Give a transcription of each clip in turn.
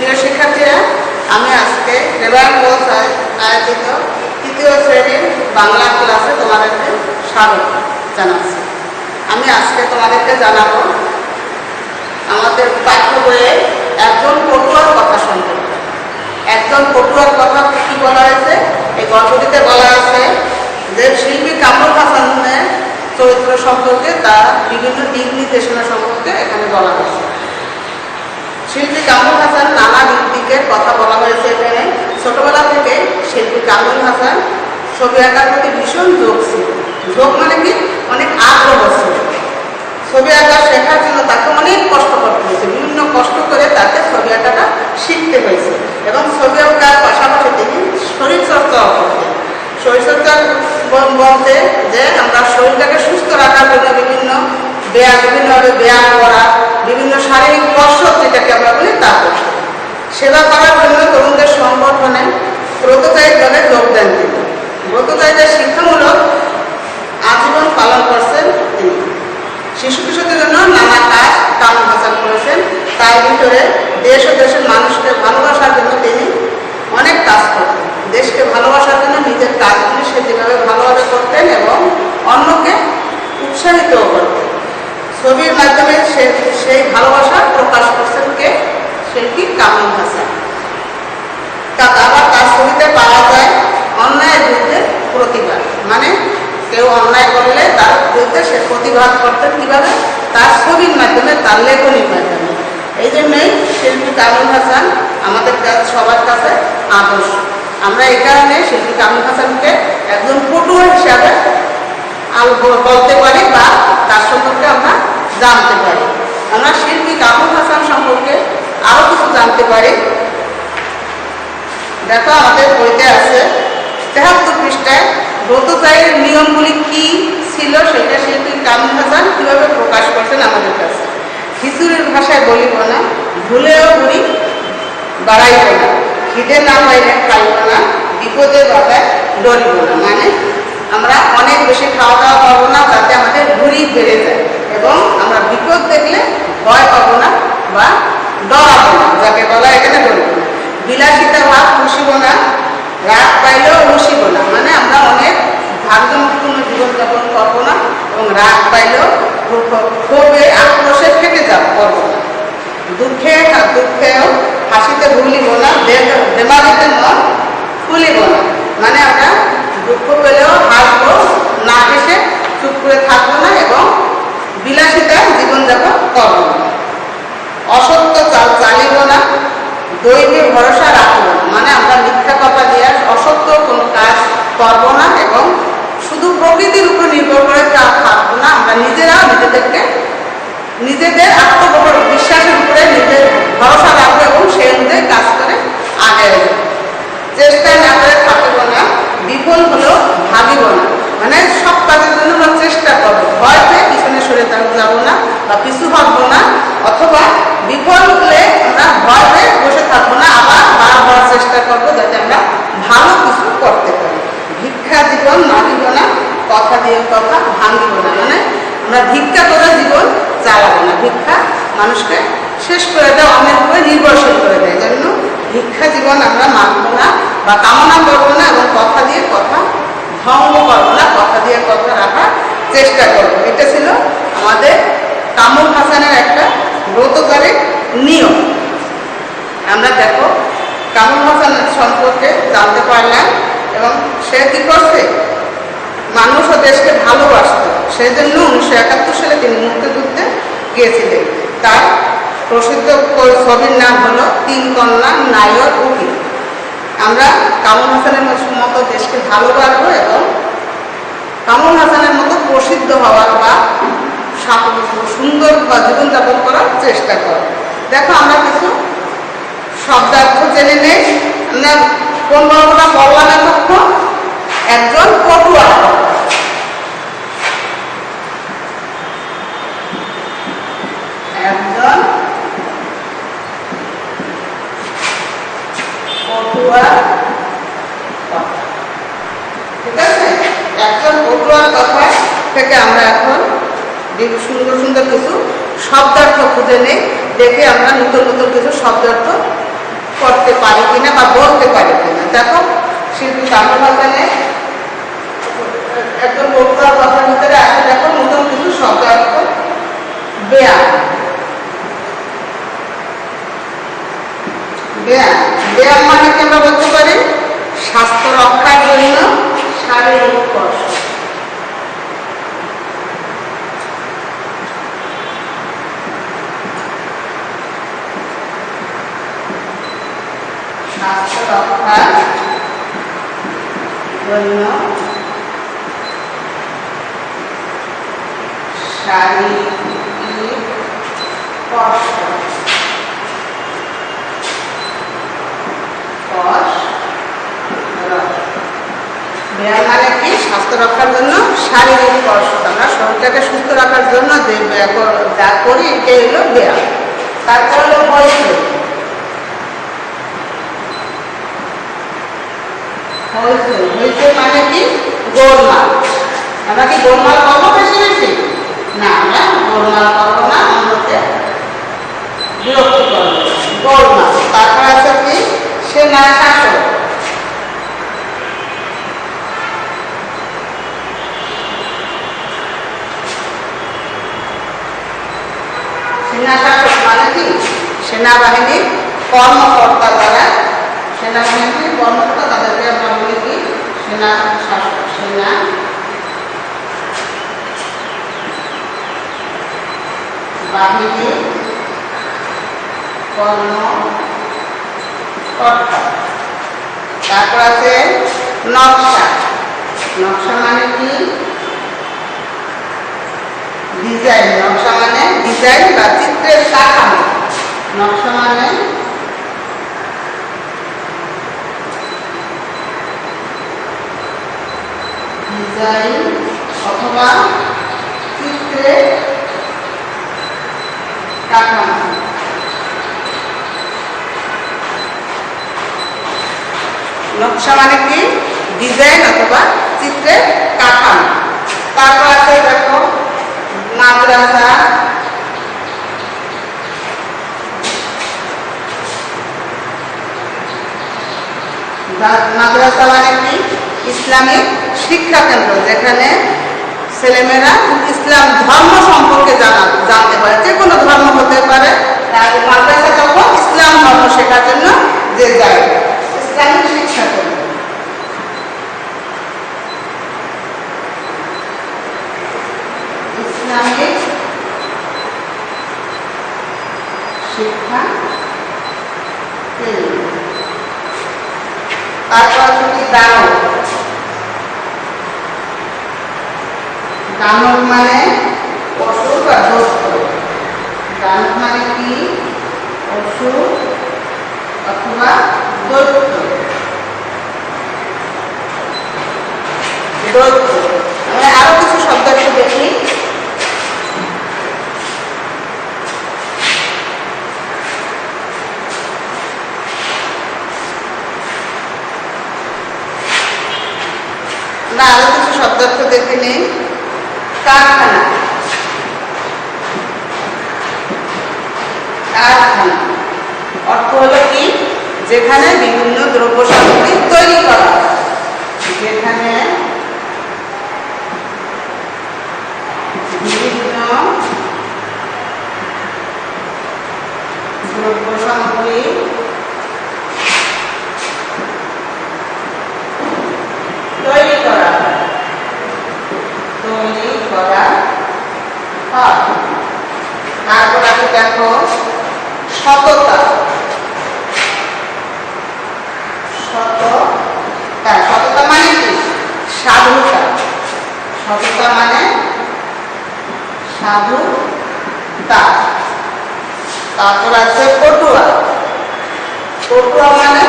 প্রিয় শিক্ষার্থীরা, আমি আজকে রেবায়ন বোস আয়োজিত তৃতীয় শ্রেণীর বাংলা ক্লাসে তোমাদেরকে স্বাগত জানাচ্ছি। আমি আজকে তোমাদেরকে জানাবো আমাদের পাঠ্য বইয়ে একজন পটুয়ার কথা সম্পর্কে। একজন পটুয়ার কথা কি বলা হয়েছে? এই গল্পটিতে বলা আছে যে শিল্পী কামরুল হাসানের চরিত্র সম্পর্কে, তার বিভিন্ন দিক নির্দেশনা সম্পর্কে এখানে বলা হয়েছে। শিল্পী কামরুল হাসান নানা দিকের কথা বলা হয়েছে এখানে। ছোটবেলা থেকে শিল্পী কামরুল হাসান ছবি আঁকার প্রতি ভীষণ ঝোঁক ছিল। ঝোঁক মানে কি? অনেক আগ্রহ ছিল। ছবি আঁকা শেখার জন্য তাকে অনেক কষ্ট করতে হয়েছে। বিভিন্ন কষ্ট করে তাকে ছবি আঁকাটা শিখতে হয়েছে এবং ছবি আঁকার পাশাপাশি তিনি শরীরচর্চাও করতেন। শরীরচর্চা বলতে যে আমরা শরীরটাকে সুস্থ রাখার জন্য বিভিন্নভাবে ব্যায়াম করা, বিভিন্ন শারীরিক কসরত যেটাকে আমরা বলি তা করতেন। সেবা করার জন্য তরুণদের সংগঠনে ব্রতচারী দলে যোগ দেন তিনি। ব্রতচারীদের শিক্ষামূলক আজীবন পালন করছেন তিনি। শিশু কিশোরদের জন্য নানা কাজ কামরুল হাসান করেছেন। তার ভিতরে দেশ ও দেশের মানুষকে ভালোবাসার জন্য তিনি অনেক কাজ করতেন। দেশকে ভালোবাসার জন্য নিজের কাজগুলি সে যেভাবে ভালোভাবে করতেন এবং অন্যকে উৎসাহিতও করতেন। ছবির মাধ্যমে সেই ভালোবাসা প্রকাশ করছেন কে? শিল্পী কামরুল হাসান। আবার তার ছবিতে পাওয়া যায় অন্যায়ের বিরুদ্ধে প্রতিবাদ, মানে কেউ অন্যায় করলে তার বিরুদ্ধে সে প্রতিবাদ করতেন কিভাবে? তার ছবির মাধ্যমে, তার লেখনীর মাধ্যমে। এই জন্যই শিল্পী কামরুল হাসান আমাদের সবার কাছে আদর্শ। আমরা এই কারণে শিল্পী কামরুল হাসানকে একজন পটুয়া হিসাবে বলতে পারি বা তার সম্পর্কে আমরা জানতে পারি। আমরা শিল্পী কামরুল হাসান সম্পর্কে আরো কিছু জানতে পারি। দেখো, আমাদের বইতে আছে ৭৩ পৃষ্ঠায় ব্রতচারীর নিয়মগুলি কি ছিল সেটা শিল্পী কামরুল হাসান কিভাবে প্রকাশ করছেন আমাদের কাছে। খিচুড়ির ভাষায় বলিব না, ভুলেও বুড়ি বাড়াইব না, খিদে না পাইলে খাইব না, বিপদের বাধায় ডরিব না। মানে আমরা অনেক বেশি খাওয়া দাওয়া করবো না যাতে আমাদের ভুঁড়ি বেড়ে যায়, এবং আমরা বিপদ দেখলে ভয় পাবো না বা ডরাবো না, যাকে বলা এখানে ডরিব না। বিলাসিতা ভাব খুশিব না, রাগ পাইলেও রসিব না। মানে আমরা অনেক ভাগ্যমূর্তিপূর্ণ জীবনযাপন করবো না এবং রাগ পাইলেও ক্ষোভে আক্রোশে ফেটে করবো না। দুঃখেও হাসিতে ভুলিব না, বেমারিতে মন ফুলিব না। মানে আমরা দুঃখ পেলেও হাসবো, না হেসে চুপ করে থাকবো না এবং বিলাসিতার জীবনযাপন করবো না। অসত্য চালিব না, দৈবে ভরসা রাখব না। মানে আমরা মিথ্যা কথা দিয়ে অসত্য কোনো কাজ করবো না এবং শুধু প্রকৃতির উপর নির্ভর করে থাকবো না। আমরা নিজেরাও নিজেদের আত্মবিশ্বাসের উপরে নিজের ভরসা রাখবো এবং সেই অনুযায়ী কাজ করে আগে যাবো। চেষ্টা না করে থাকিব না, বিফল হলেও ভাবিব না। মানে সব কাজের জন্য আমরা চেষ্টা করবো, ভয় পেয়ে পিছনে সরে যাবো না বা পিছু হটবো না, অথবা বিফল হলে আমরা ভয় পেয়ে বসে থাকবো না, আবার বারবার চেষ্টা করবো যাতে আমরা ভালো কিছু করতে পারি। ভিক্ষা জীবন মানিব না, কথা দিয়ে কথা ভাঙিব না। মানে আমরা ভিক্ষা করে জীবন চালাবো না। ভিক্ষা মানুষকে শেষ করে দেয়, অনেক উপরে নির্ভরশীল করে দেয়। জন্য ভিক্ষা জীবন আমরা মানব না বা কামনা করবো না এবং কথা দিয়ে কথা ভঙ্গ করবো না, কথা দিয়ে কথা রাখার চেষ্টা করবো। এটা ছিল আমাদের কামরুল হাসানের একটা ব্রতচারীর নিয়ম। আমরা দেখো কামরুল হাসানের সম্পর্কে জানতে পারলাম এবং সে কি করছে? মানুষ ও দেশকে ভালোবাসত। সেই জন্য 1971 সালে তিনি মুক্তিযুদ্ধে গিয়েছিলেন। তার প্রসিদ্ধ ছবির নাম হলো ৩ কন্যা নায়র উকিল। আমরা কামরুল হাসানের মতো দেশকে ভালোবাসবো এবং কামরুল হাসানের মতো প্রসিদ্ধ হওয়ার বা সুন্দর বা জীবনযাপন করার চেষ্টা করব। দেখো, আমরা কিছু শব্দার্থ জেনে নেই। আমরা কোন গল্পটা বললাম এতক্ষণ? একজন পটুয়া। একজন পটুয়া, ঠিক আছে? একজন পটুয়ার কথা থেকে আমরা এখন সুন্দর সুন্দর কিছু শব্দার্থ খুঁজে নেই, দেখে আমরা নতুন নতুন কিছু শব্দার্থ করতে পারি কিনা বা বলতে পারি কিনা। দেখো শিল্পী কামরুল হাসানের একজন বক্তার কথার ভিতরে আছে, দেখো নতুন কিছু শব্দ অর্থ ব্যায়াম। ব্যায়াম ব্যায়াম মানে কি আমরা বলতে পারি স্বাস্থ্য রক্ষার জন্য শারীরিক কষ্ট। স্বাস্থ্য রক্ষার জন্য শারীরিক কষ্ট। ব্যায়াম মানে কি স্বাস্থ্য রক্ষার জন্য শারীরিক কষ্ট। আমরা শরীরটাকে সুস্থ রাখার জন্য যে যা করি এটাই হলো ব্যায়াম। তারপর হলো হইচই। হইচই হইচই মানে কি গোলমাল। আমরা কি গোলমাল করবো বেশি বেশি? না, আমরা গোলমাল করবো না, আমাকে বিরক্ত করবো গোলমাল। তারপর আছে কি সেনা শাসক। সেনা শাসক মানে কি সেনাবাহিনীর কর্মকর্তা দ্বারা, সেনাবাহিনীর কর্মকর্তা তাদেরকে আমরা বলি কি সেনা শাসক। সেনা বাহিনীর কর্মকর্তা। তারপর আছে নকশা। নকশা মানে কি ডিজাইন। নকশা মানে ডিজাইন বা চিত্রের কাঠামো। নকশা মানে ডিজাইন অথবা চিত্রের কাঠামো। নকশা মানে কি ডিজাইন অথবা চিত্রের কাঠামো। তারপর আছে দেখো মাদ্রাসা। মাদ্রাসা মানে কি ইসলামিক শিক্ষা কেন্দ্র, যেখানে ছেলেমেয়েরা ইসলাম ধর্ম সম্পর্কে জানতে পারে। যে কোনো ধর্ম হতে পারে। মাদ্রাসা তখন ইসলাম ধর্ম শেখার জন্য যে যায় ইসলামিক শিক্ষা কেন্দ্র। ইসলামিক শিক্ষা কেন্দ্র। তারপর কি দানব। দানব মানে অসুর বা দস্যু। দানব মানে কি অসুর অথবা দৈত্য। আমরা আরো কিছু শব্দ একটু দেখি। আমরা আরো কিছু শব্দ একটু দেখে নিই। কারখানা। কারখানা অর্থ হলো কি যেখানে বিভিন্ন দ্রব্য সামগ্রী তৈরি করা হয়। যেখানে বিভিন্ন দ্রব্য সামগ্রী তৈরি করা হয়। তারপর আছে দেখো সততা। সততা মানে কি সাধুতা। সততা মানে সাধুতা। তারপর আছে পটুয়া। পটুয়া মানে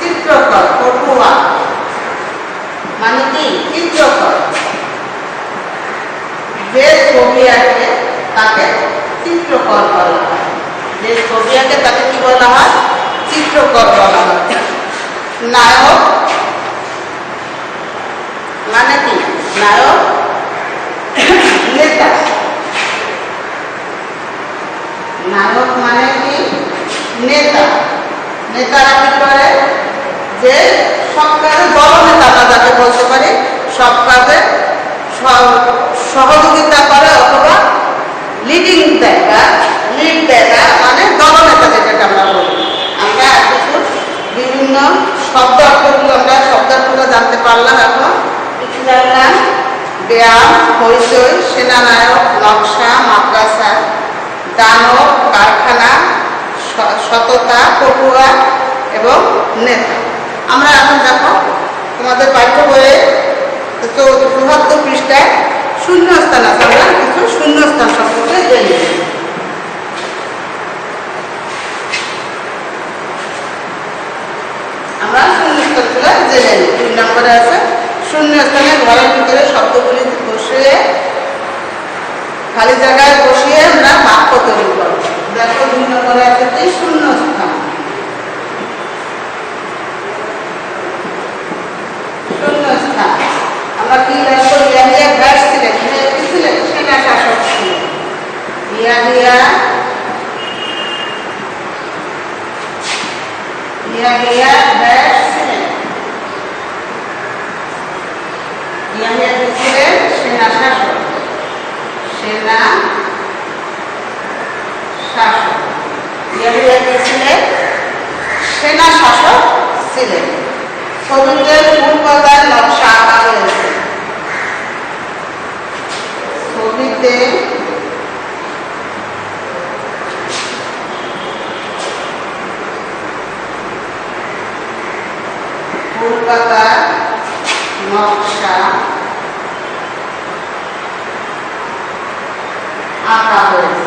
চিত্রকর। পটুয়া মানে কি চিত্রকর। যে ছবি আঁকে তাকে চিত্রকর বলা হয়। যে ছবি আঁকে তাকে কি বলা হয়? চিত্রকর বলা হয়। নায়ক মানে কি নায়ক নেতা। নায়ক মানে কি নেতা। নেতারা যে সব কাজে দলনেতা আমরা যাকে বলতে পারি, সব কাজে সহযোগিতা করে অথবা লিডিং দেয় বা লিড দেয় না, মানে দলনেতা যেটাকে আমরা বলি। আমরা কিছু বিভিন্ন শব্দ অর্থগুলো জানতে পারলাম। এখন কিছু জানলাম ব্যায়াম, হইচই, সেনানায়ক, নকশা, মাদ্রাসা, দানব, কারখানা, সততা, পটুয়া এবং নেতা। আমরা এখন দেখো তোমাদের পাঠ্য বইয়ে 74 পৃষ্ঠায় শূন্যস্থান আছে, আমরা কিছু শূন্যস্থান সম্পর্কে জেনে নিই। আমরা শূন্যস্থানগুলো জেনে নিই। 2 নম্বরে আছে শূন্যস্থানে ঘরের ভিতরে শব্দগুলি বসিয়ে খালি জায়গায় বসিয়ে আমরা বাক্য তৈরি করব। দেখো 2 নম্বরে আছে যে শূন্যস্থান। শূন্যস্থান আমরা কি দেখো, ইয়া ভ্যাস ছিলেন, সেনা শাসক ছিলেন। ইয়া ভ্যাস ছিলেন। ইয়া ছিলেন সেনা শাসক। সেনা শাসক ইয়া ছিলেন সেনা শাসক ছিলেন। ছবিতে মূল কথার নকশা আঁকা হয়েছে। ছবিতে কলকাতার নকশা আঁকা হয়েছে।